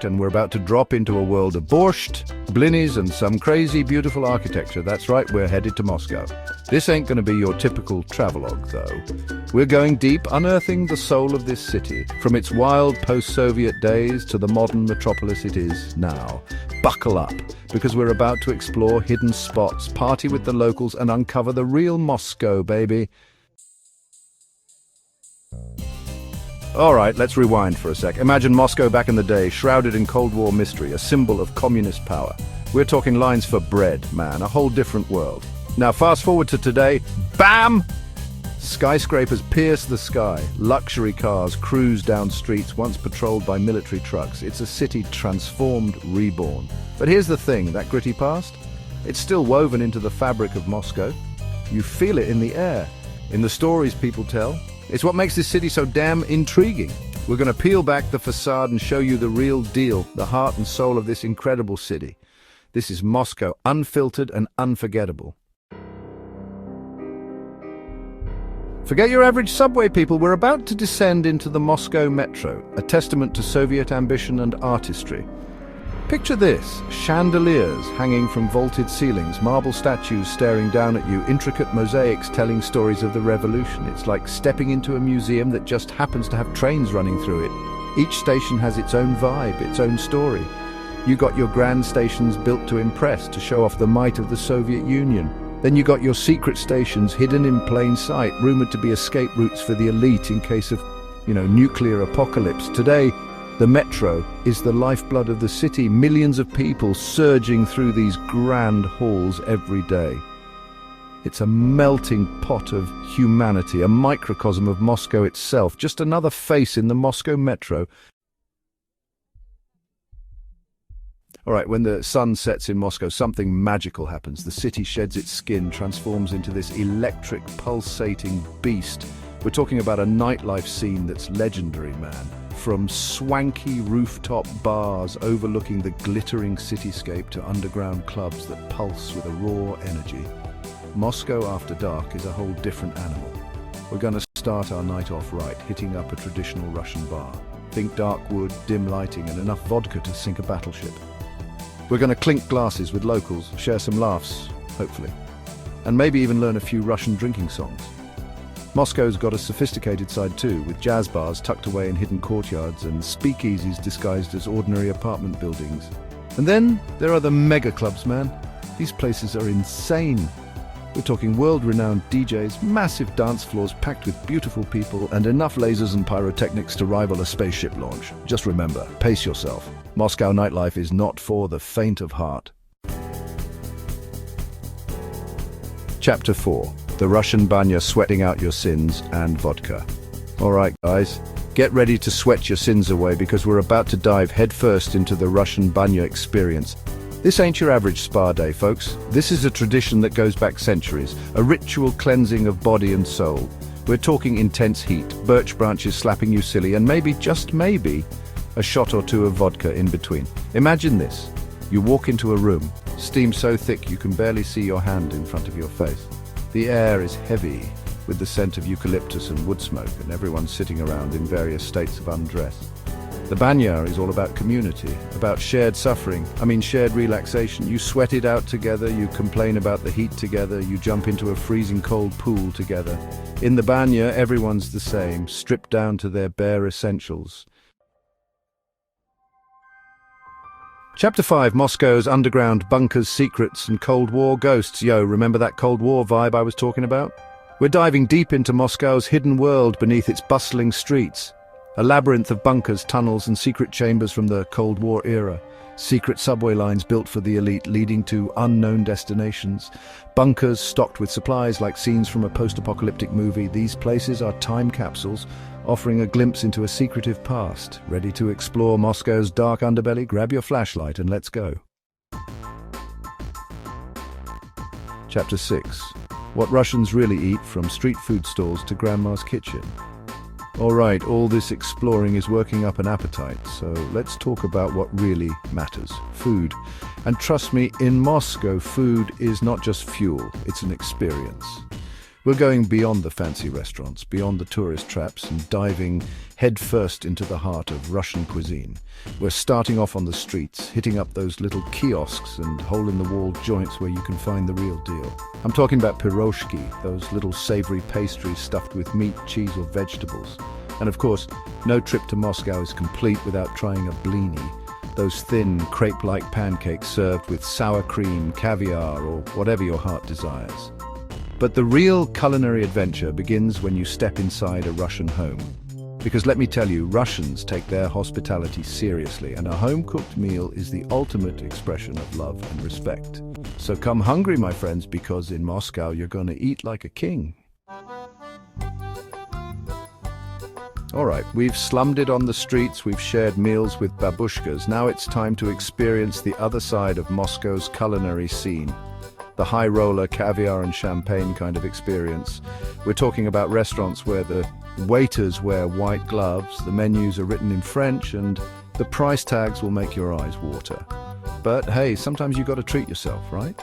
and we're about to drop into a world of borscht, blinis, and some crazy, beautiful architecture. That's right, we're headed to Moscow. This ain't going to be your typical travelogue, though. We're going deep, unearthing the soul of this city, from its wild post-Soviet days to the modern metropolis it is now. Buckle up, because we're about to explore hidden spots, party with the locals, and uncover the real Moscow, baby. All right, let's rewind for a sec. Imagine Moscow back in the day, shrouded in Cold War mystery, a symbol of communist power. We're talking lines for bread, man, a whole different world. Now fast forward to today, bam! Skyscrapers pierce the sky, luxury cars cruise down streets once patrolled by military trucks. It's a city transformed, reborn. But here's the thing, that gritty past, it's still woven into the fabric of Moscow. You feel it in the air, in the stories people tell. It's what makes this city so damn intriguing. We're going to peel back the facade and show you the real deal, the heart and soul of this incredible city. This is Moscow, unfiltered and unforgettable. Forget your average subway, people. We're about to descend into the Moscow metro, a testament to Soviet ambition and artistry. Picture this, chandeliers hanging from vaulted ceilings, marble statues staring down at you, intricate mosaics telling stories of the revolution. It's like stepping into a museum that just happens to have trains running through it. Each station has its own vibe, its own story. You got your grand stations built to impress, to show off the might of the Soviet Union. Then you got your secret stations hidden in plain sight, rumored to be escape routes for the elite in case of, nuclear apocalypse. Today, the metro is the lifeblood of the city, millions of people surging through these grand halls every day. It's a melting pot of humanity, a microcosm of Moscow itself, just another face in the Moscow metro. All right, when the sun sets in Moscow, something magical happens. The city sheds its skin, transforms into this electric, pulsating beast. We're talking about a nightlife scene that's legendary, man. From swanky rooftop bars overlooking the glittering cityscape to underground clubs that pulse with a raw energy. Moscow after dark is a whole different animal. We're going to start our night off right, hitting up a traditional Russian bar. Think dark wood, dim lighting, and enough vodka to sink a battleship. We're going to clink glasses with locals, share some laughs, hopefully, and maybe even learn a few Russian drinking songs. Moscow's got a sophisticated side too, with jazz bars tucked away in hidden courtyards and speakeasies disguised as ordinary apartment buildings. And then there are the mega clubs, man. These places are insane. We're talking world-renowned DJs, massive dance floors packed with beautiful people, and enough lasers and pyrotechnics to rival a spaceship launch. Just remember, pace yourself. Moscow nightlife is not for the faint of heart. Chapter 4. The Russian banya sweating out your sins and vodka. Alright guys, get ready to sweat your sins away because we're about to dive headfirst into the Russian banya experience. This ain't your average spa day, folks. This is a tradition that goes back centuries, a ritual cleansing of body and soul. We're talking intense heat, birch branches slapping you silly, and maybe, just maybe, a shot or two of vodka in between. Imagine this. You walk into a room, steam so thick you can barely see your hand in front of your face. The air is heavy with the scent of eucalyptus and wood smoke, and everyone's sitting around in various states of undress. The banya is all about community, about shared suffering, shared relaxation. You sweat it out together, you complain about the heat together, you jump into a freezing cold pool together. In the banya, everyone's the same, stripped down to their bare essentials. Chapter 5, Moscow's underground bunkers, secrets, and Cold War ghosts. Yo, remember that Cold War vibe I was talking about? We're diving deep into Moscow's hidden world beneath its bustling streets. A labyrinth of bunkers, tunnels, and secret chambers from the Cold War era. Secret subway lines built for the elite leading to unknown destinations. Bunkers stocked with supplies like scenes from a post-apocalyptic movie. These places are time capsules, offering a glimpse into a secretive past. Ready to explore Moscow's dark underbelly? Grab your flashlight and let's go. Chapter 6. What Russians really eat, from street food stalls to grandma's kitchen. Alright, all this exploring is working up an appetite, so let's talk about what really matters. Food. And trust me, in Moscow, food is not just fuel, it's an experience. We're going beyond the fancy restaurants, beyond the tourist traps, and diving headfirst into the heart of Russian cuisine. We're starting off on the streets, hitting up those little kiosks and hole-in-the-wall joints where you can find the real deal. I'm talking about pirozhki, those little savory pastries stuffed with meat, cheese or vegetables. And of course, no trip to Moscow is complete without trying a blini, those thin, crepe-like pancakes served with sour cream, caviar or whatever your heart desires. But the real culinary adventure begins when you step inside a Russian home. Because let me tell you, Russians take their hospitality seriously, and a home-cooked meal is the ultimate expression of love and respect. So come hungry, my friends, because in Moscow you're going to eat like a king. All right, we've slummed it on the streets, we've shared meals with babushkas. Now it's time to experience the other side of Moscow's culinary scene. The high roller, caviar and champagne kind of experience. We're talking about restaurants where the waiters wear white gloves, the menus are written in French, and the price tags will make your eyes water. But hey, sometimes you've got to treat yourself, right?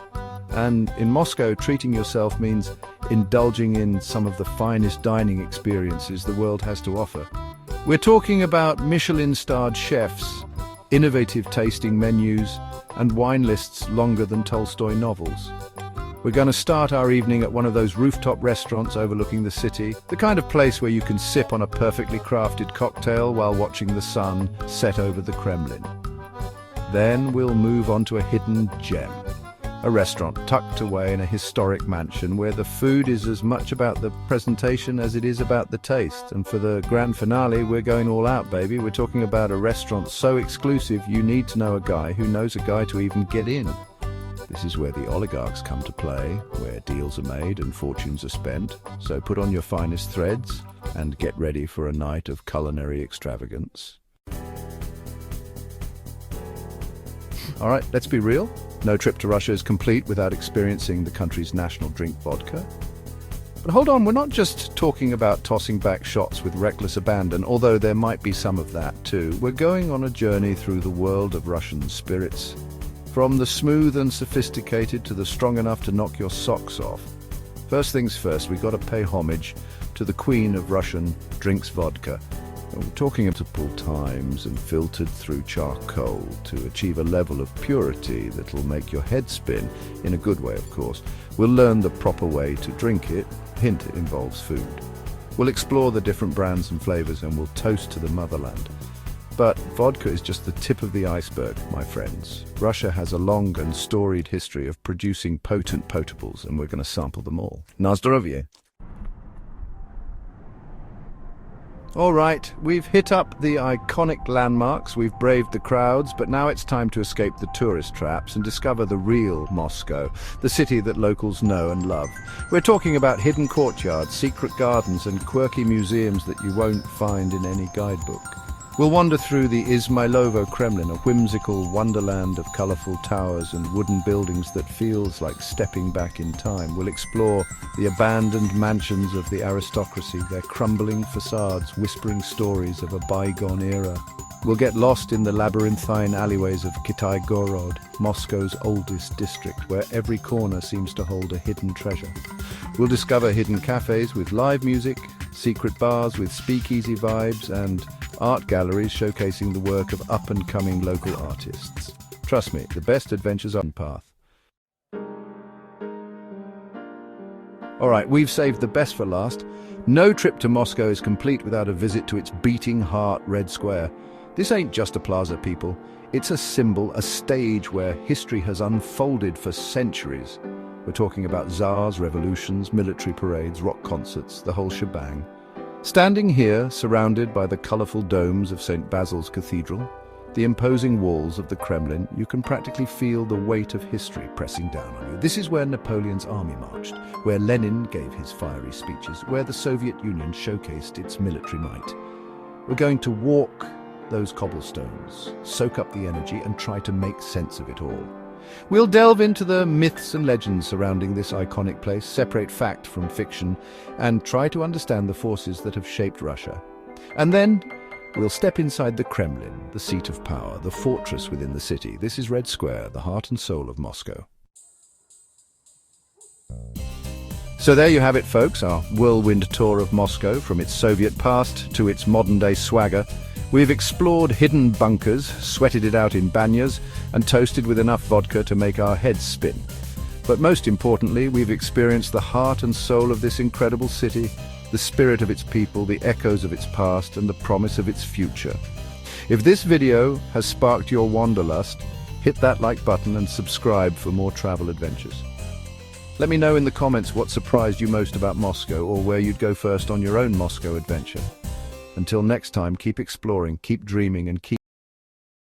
And in Moscow, treating yourself means indulging in some of the finest dining experiences the world has to offer. We're talking about Michelin-starred chefs, innovative tasting menus, and wine lists longer than Tolstoy novels. We're going to start our evening at one of those rooftop restaurants overlooking the city, the kind of place where you can sip on a perfectly crafted cocktail while watching the sun set over the Kremlin. Then we'll move on to a hidden gem, a restaurant tucked away in a historic mansion where the food is as much about the presentation as it is about the taste. And for the grand finale, we're going all out, baby. We're talking about a restaurant so exclusive you need to know a guy who knows a guy to even get in. This is where the oligarchs come to play, where deals are made and fortunes are spent. So put on your finest threads and get ready for a night of culinary extravagance. All right, let's be real. No trip to Russia is complete without experiencing the country's national drink, vodka. But hold on, we're not just talking about tossing back shots with reckless abandon, although there might be some of that too. We're going on a journey through the world of Russian spirits. From the smooth and sophisticated to the strong enough to knock your socks off. First things first, we've got to pay homage to the queen of Russian drinks, vodka. We're talking multiple times and filtered through charcoal to achieve a level of purity that'll make your head spin, in a good way of course. We'll learn the proper way to drink it. Hint, it involves food. We'll explore the different brands and flavors and we'll toast to the motherland. But vodka is just the tip of the iceberg, my friends. Russia has a long and storied history of producing potent potables, and we're going to sample them all. Na zdrowie! All right, we've hit up the iconic landmarks, we've braved the crowds, but now it's time to escape the tourist traps and discover the real Moscow, the city that locals know and love. We're talking about hidden courtyards, secret gardens, and quirky museums that you won't find in any guidebook. We'll wander through the Izmailovo Kremlin, a whimsical wonderland of colourful towers and wooden buildings that feels like stepping back in time. We'll explore the abandoned mansions of the aristocracy, their crumbling facades whispering stories of a bygone era. We'll get lost in the labyrinthine alleyways of Kitai-Gorod, Moscow's oldest district, where every corner seems to hold a hidden treasure. We'll discover hidden cafes with live music, secret bars with speakeasy vibes, and art galleries showcasing the work of up-and-coming local artists. Trust me, the best adventures are on path. All right, we've saved the best for last. No trip to Moscow is complete without a visit to its beating heart, Red Square. This ain't just a plaza, people. It's a symbol, a stage where history has unfolded for centuries. We're talking about czars, revolutions, military parades, rock concerts, the whole shebang. Standing here, surrounded by the colourful domes of St. Basil's Cathedral, the imposing walls of the Kremlin, you can practically feel the weight of history pressing down on you. This is where Napoleon's army marched, where Lenin gave his fiery speeches, where the Soviet Union showcased its military might. We're going to walk those cobblestones, soak up the energy, and try to make sense of it all. We'll delve into the myths and legends surrounding this iconic place, separate fact from fiction, and try to understand the forces that have shaped Russia. And then we'll step inside the Kremlin, the seat of power, the fortress within the city. This is Red Square, the heart and soul of Moscow. So there you have it, folks, our whirlwind tour of Moscow, from its Soviet past to its modern-day swagger. We've explored hidden bunkers, sweated it out in banyas, and toasted with enough vodka to make our heads spin. But most importantly, we've experienced the heart and soul of this incredible city, the spirit of its people, the echoes of its past, and the promise of its future. If this video has sparked your wanderlust, hit that like button and subscribe for more travel adventures. Let me know in the comments what surprised you most about Moscow, or where you'd go first on your own Moscow adventure. Until next time, keep exploring, keep dreaming, and keep